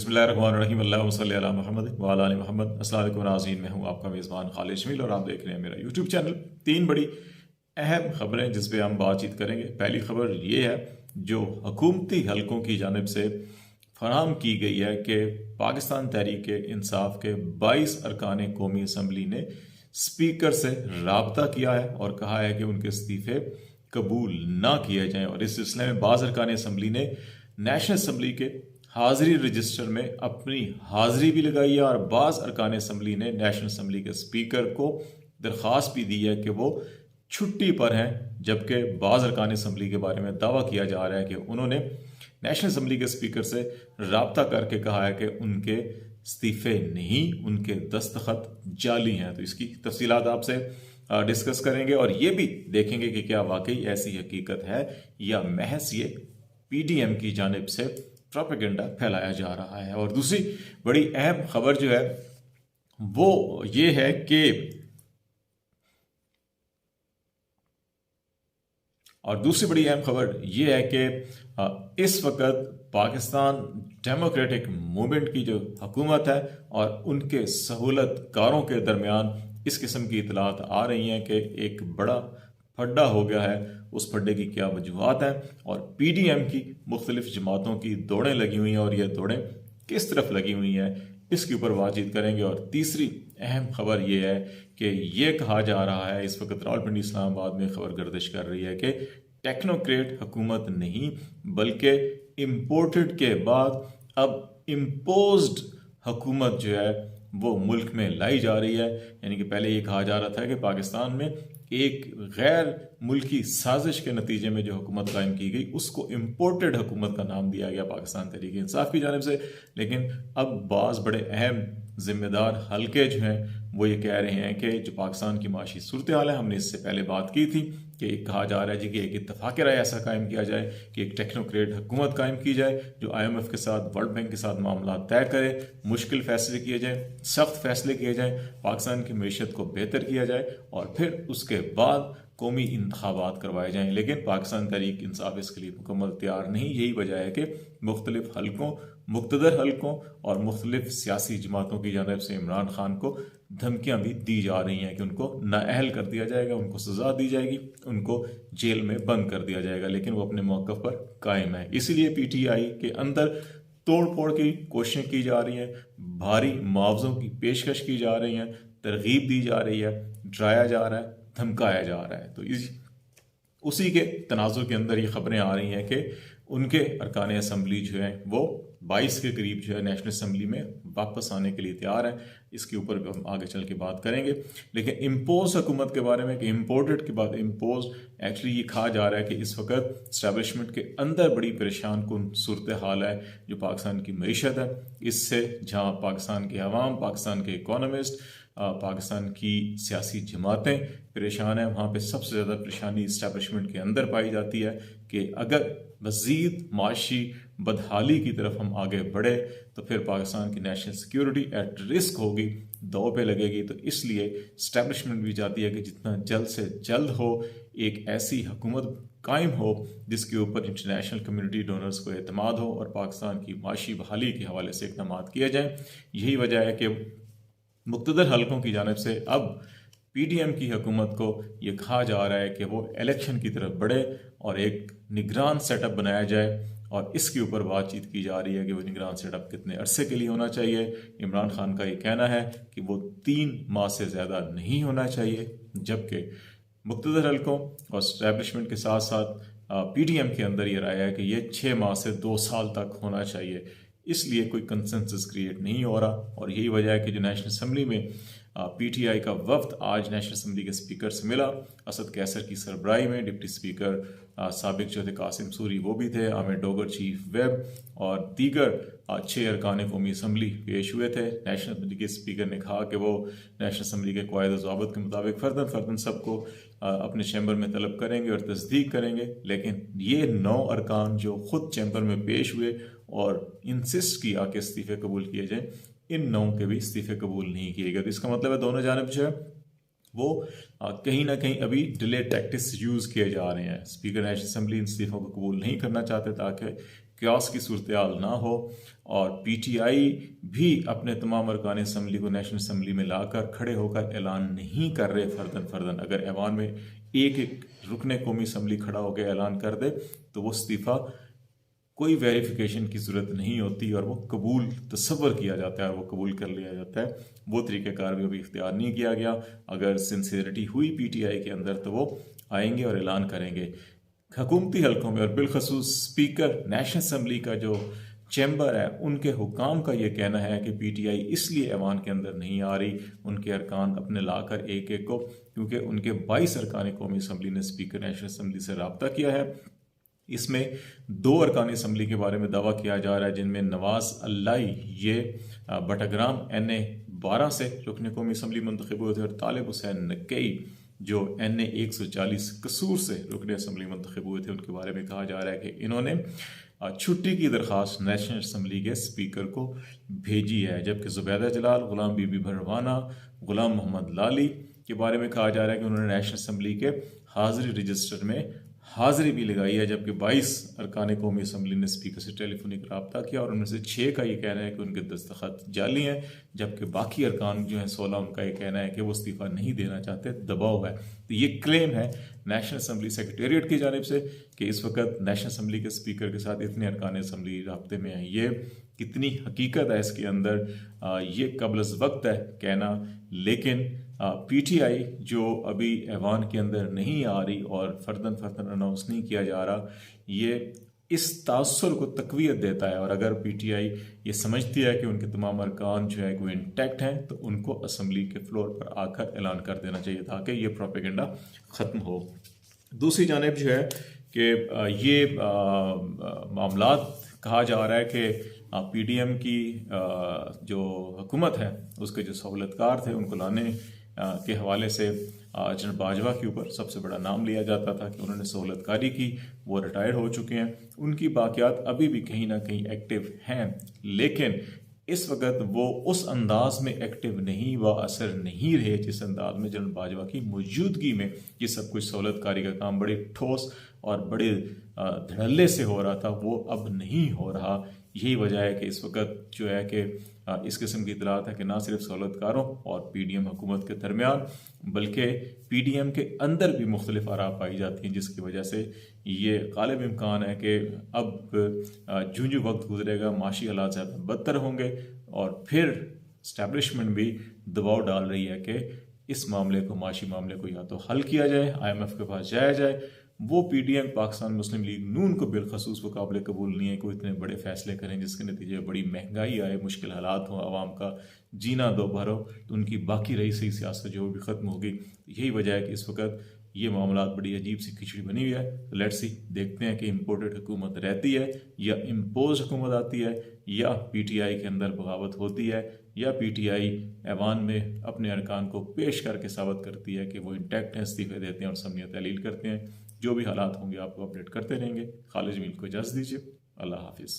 बिस्मिल्लाहिर्रहमानिर्रहीम अल्लाहुम्मा सल्ली अला मुहम्मद व अला आलि मुहम्मद। अस्सलाम वालेकुम नाज़रीन, मैं हूं आपका मेज़बान खालिद शमील और आप देख रहे हैं मेरा यूट्यूब चैनल। तीन बड़ी अहम खबरें जिस पे हम बातचीत करेंगे। पहली खबर ये है जो हुकूमती हलकों की जानिब से फराहम की गई है कि पाकिस्तान तहरीक इंसाफ के 22 अरकान कौमी असम्बली ने स्पीकर से राबता किया है और कहा है कि उनके इस्तीफे कबूल ना किए जाएं। और इस सिलसिले में बाज़ अरकान असम्बली ने नेशनल असम्बली के हाजिरी रजिस्टर में अपनी हाजिरी भी लगाई है और बाज़ अरकान असम्बली ने नेशनल असम्बली के स्पीकर को दरख्वास्त भी दी है कि वो छुट्टी पर हैं, जबकि बाज़ अरकान असम्बली के बारे में दावा किया जा रहा है कि उन्होंने नेशनल असम्बली के स्पीकर से राब्ता करके कहा है कि उनके इस्तीफे नहीं, उनके दस्तखत जाली हैं। तो इसकी तफसीलात आपसे डिस्कस करेंगे और ये भी देखेंगे कि क्या वाकई ऐसी हकीकत है या महज ये पीडीएम की जानिब से प्रोपेगेंडा फैलाया जा रहा है। और दूसरी बड़ी अहम खबर जो है वो ये है कि इस वक्त पाकिस्तान डेमोक्रेटिक मूवमेंट की जो हुकूमत है और उनके सहूलतकारों के दरमियान इस किस्म की इतलात आ रही हैं कि एक बड़ा फड्डा हो गया है। उस फड्डे की क्या वजूहत हैं और पीडीएम की मुख्तलिफ जमातों की दौड़ें लगी हुई हैं और ये दौड़ें किस तरफ लगी हुई हैं, इसके ऊपर बातचीत करेंगे। और तीसरी अहम खबर यह है कि ये कहा जा रहा है, इस वक्त रावलपिंडी इस्लामाबाद में खबर गर्दिश कर रही है कि टेक्नोक्रेट हुकूमत नहीं बल्कि इम्पोर्टेड के बाद अब इम्पोज्ड हुकूमत जो है वो मुल्क में लाई जा रही है। यानी कि पहले ये कहा जा रहा था कि पाकिस्तान में एक गैर मुल्की साजिश के नतीजे में जो हुकूमत कायम की गई उसको इम्पोर्टेड हुकूमत का नाम दिया गया पाकिस्तान तहरीक इंसाफ की जानिब से। लेकिन अब बाज़ बड़े अहम जिम्मेदार हलके जो हैं वो ये कह रहे हैं कि जो पाकिस्तान की माशी सूरत हाल है, हमने इससे पहले बात की थी कि कहा जा रहा है जी कि एक इत्तफाक़ राय ऐसा कायम किया जाए कि एक टेक्नोक्रेट हुकूमत कायम की जाए जो IMF के साथ, वर्ल्ड बैंक के साथ मामला तय करे, मुश्किल फैसले किए जाएँ, सख्त फैसले किए जाएँ, पाकिस्तान की मीशत को बेहतर किया जाए और फिर उसके बाद कौमी इंतखाबात करवाए जाएँ। लेकिन पाकिस्तान तहरीक इंसाफ इसके लिए मुकम्मल तैयार नहीं। यही वजह है कि मुख्तलिफ हलकों, मुक़तदर हलकों और मुख्तलिफ सियासी जमातों की जानिब से इमरान खान को धमकियां भी दी जा रही हैं कि उनको नाअहल कर दिया जाएगा, उनको सजा दी जाएगी, उनको जेल में बंद कर दिया जाएगा। लेकिन वो अपने मौक़िफ़ पर कायम है। इसीलिए PTI के अंदर तोड़ फोड़ की कोशिशें की जा रही हैं, भारी मुआवजों की पेशकश की जा रही हैं, तरगीब दी जा रही है, डराया जा रहा है, धमकाया जा रहा है। तो उसी के तनाजुर के अंदर ये खबरें आ रही हैं कि उनके अरकान असम्बली जो हैं वो 22 के करीब जो है नेशनल असम्बली में वापस आने के लिए तैयार हैं। इसके ऊपर भी हम आगे चल के बात करेंगे। लेकिन इम्पोज हुकूमत के बारे में कि इम्पोर्टेड के बाद इम्पोज, एक्चुअली ये कहा जा रहा है कि इस वक्त इस्टेब्लिशमेंट के अंदर बड़ी परेशान कुन सूरत हाल है जो पाकिस्तान की मीशत है। इससे जहाँ पाकिस्तान के अवाम, पाकिस्तान के इकोनॉमिस्ट, पाकिस्तान की सियासी जमातें परेशान हैं, वहाँ पे सबसे ज़्यादा परेशानी इस्टेब्लिशमेंट के अंदर पाई जाती है कि अगर मज़ीद माशी बदहाली की तरफ हम आगे बढ़े तो फिर पाकिस्तान की नेशनल सिक्योरिटी एट रिस्क होगी, दांव पे लगेगी। तो इसलिए इस्टेब्लिशमेंट भी चाहती है कि जितना जल्द से जल्द हो एक ऐसी हुकूमत कायम हो जिसके ऊपर इंटरनेशनल कम्युनिटी डोनर्स को एतमाद हो और पाकिस्तान की माशी बहाली के हवाले से इक़दाम किए जाएँ। यही वजह है कि मुक़तदर हलकों की जानिब से अब पीडीएम की हुकूमत को ये कहा जा रहा है कि वो इलेक्शन की तरफ बढ़े और एक निगरान सेटअप बनाया जाए। और इसके ऊपर बातचीत की जा रही है कि वो निगरान सेटअप कितने अरसे के लिए होना चाहिए। इमरान खान का ये कहना है कि वो 3 माह से ज़्यादा नहीं होना चाहिए, जबकि मुक़तदर हलकों और इस्टेब्लिशमेंट के साथ साथ पीडीएम के अंदर ये राय है कि ये 6 माह से 2 साल तक होना चाहिए। इसलिए कोई कंसेंसस क्रिएट नहीं हो रहा। और यही वजह है कि जो नेशनल असम्बली में PTI का वफ्द आज नेशनल असम्बली के स्पीकर से मिला, असद कैसर की सरबराही में डिप्टी स्पीकर साबिक जो थे कासिम सूरी वो भी थे, आमिर डोगर चीफ वेब और दीगर 6 अरकान कौमी असम्बली पेश हुए थे। नेशनल असम्बली के स्पीकर ने कहा कि वो नेशनल असम्बली के क़वायद ज़वाबित के मुताबिक फ़र्दन सबको अपने चैम्बर में तलब करेंगे और तस्दीक करेंगे। लेकिन ये 9 अरकान जो ख़ुद चैम्बर में पेश हुए और इंसिस्ट किया कि इस्तीफ़े कबूल किए जाएँ, इन 9 के भी इस्तीफ़े कबूल नहीं किए गए। तो इसका मतलब है दोनों जानिब जो है वो कहीं ना कहीं अभी डिले टैक्टिक्स यूज़ किए जा रहे हैं। स्पीकर नेशनल असम्बली इन इस्तीफ़ों को कबूल नहीं करना चाहते ताकि क्यास की सूरत हाल ना हो और PTI भी अपने तमाम अरकान असम्बली को नेशनल असम्बली में लाकर खड़े होकर ऐलान नहीं कर रहे फर्दन अगर ऐवान में एक एक रुकने कौमी असम्बली खड़ा होकर ऐलान कर दे तो वो इस्तीफ़ा कोई वेरिफिकेशन की ज़रूरत नहीं होती और वो कबूल तसव्वुर किया जाता है और वो कबूल कर लिया जाता है। वो तरीक़ाकार भी अभी इख्तियार नहीं किया गया। अगर सिंसियरिटी हुई PTI के अंदर तो वो आएंगे और ऐलान करेंगे। हुकूमती हलकों में और बिलखसूस स्पीकर नेशनल असम्बली का जो चैम्बर है उनके हुकाम का ये कहना है कि PTI इसलिए ऐवान के अंदर नहीं आ रही, उनके अरकान अपने लाकर एक एक को, क्योंकि उनके 22 अरकान कौमी असम्बली ने स्पीकर नेशनल असम्बली से रब्ता किया है। इसमें 2 अरकान असम्बली के बारे में दावा किया जा रहा है जिनमें नवाज अल्लाई ये बटाग्राम NA 12 से रुकने कौमी असम्बली मुंतखब हुए थे और तालिब हुसैन नकई जो NA 140 कसूर से रुकने असम्बली मुंतखब हुए थे उनके बारे में कहा जा रहा है कि इन्होंने छुट्टी की दरख्वास्त नेशनल असम्बली के स्पीकर को भेजी है। जबकि जुबैदा जलाल, गुलाम बीबी भरवाना, गुलाम मोहम्मद लाली के बारे में कहा जा रहा है कि उन्होंने नेशनल असम्बली के हाजिरी रजिस्टर में हाजिरी भी लगाई है। जबकि 22 अरकान कौमी असम्बली ने स्पीकर से टेलीफोनिक रब्ता किया और उनमें से 6 का ये कहना है कि उनके दस्तखत जाली हैं, जबकि बाकी अरकान जो हैं 16 उनका ये कहना है कि वो इस्तीफ़ा नहीं देना चाहते, दबाव है। तो ये क्लेम है नेशनल असम्बली सेक्रेटेरिएट की जानिब से कि इस वक्त नेशनल असम्बली के स्पीकर के साथ इतने अरकान असम्बली रब्ते में हैं। ये कितनी हकीकत है इसके अंदर ये कबल वक्त है कहना, लेकिन PTI जो अभी ऐवान के अंदर नहीं आ रही और फर्दन अनाउंस नहीं किया जा रहा, ये इस तासुर को तकवीत देता है। और अगर PTI ये समझती है कि उनके तमाम अरकान जो है वो इंटैक्ट हैं तो उनको असम्बली के फ्लोर पर आकर ऐलान कर देना चाहिए ताकि ये प्रोपेगेंडा ख़त्म हो। दूसरी जानिब जो है कि ये मामलात कहा जा रहा है कि PDM की जो हुकूमत है उसके जो सहूलतकार थे उनको लाने के हवाले से जनरल बाजवा के ऊपर सबसे बड़ा नाम लिया जाता था कि उन्होंने सहूलतकारी की, वो रिटायर्ड हो चुके हैं, उनकी बाक़ियात अभी भी कहीं ना कहीं एक्टिव हैं, लेकिन इस वक्त वो उस अंदाज में एक्टिव नहीं व असर नहीं रहे जिस अंदाज में जनरल बाजवा की मौजूदगी में ये सब कुछ सहूलतकारी का काम बड़े ठोस और बड़े धड़ल्ले से हो रहा था, वो अब नहीं हो रहा। यही वजह है कि इस वक्त जो है कि इस किस्म की इतलात है कि ना सिर्फ सहूलतकारों और PDM हुकूमत के दरमियान बल्कि PDM के अंदर भी मुख्तलिफ आरा पाई जाती हैं, जिसकी वजह से ये गालिब इम्कान है कि अब जो वक्त गुजरेगा माशी हालात ज़्यादा बदतर होंगे और फिर इस्टेब्लिशमेंट भी दबाव डाल रही है कि इस मामले को, माशी मामले को या तो हल किया जाए, IMF के पास जाया जाए। वो PDM पाकिस्तान मुस्लिम लीग नून को बिलखसूस वो काबिल कबूल नहीं है कोई इतने बड़े फैसले करें जिसके नतीजे में बड़ी महंगाई आए, मुश्किल हालात हो, आवाम का जीना दो भरो, तो उनकी बाकी रही सही सियासत जो भी ख़त्म होगी। यही वजह है कि इस वक्त ये मामला बड़ी अजीब सी खिचड़ी बनी हुई है। तो लेट्स सी, देखते हैं कि इम्पोर्टेड हुकूमत रहती है या इम्पोज हुकूमत आती है या PTI के अंदर बगावत होती है या PTI ऐवान में अपने अरकान को पेश करके साबित करती है कि वो इंटैक्ट हैं, इस्तीफ़े देते हैं और असम्बलियाँ तहलील करते हैं। जो भी हालात होंगे आपको अपडेट करते रहेंगे। खालिद जमील को इजाज़त दीजिए। अल्लाह हाफिज़।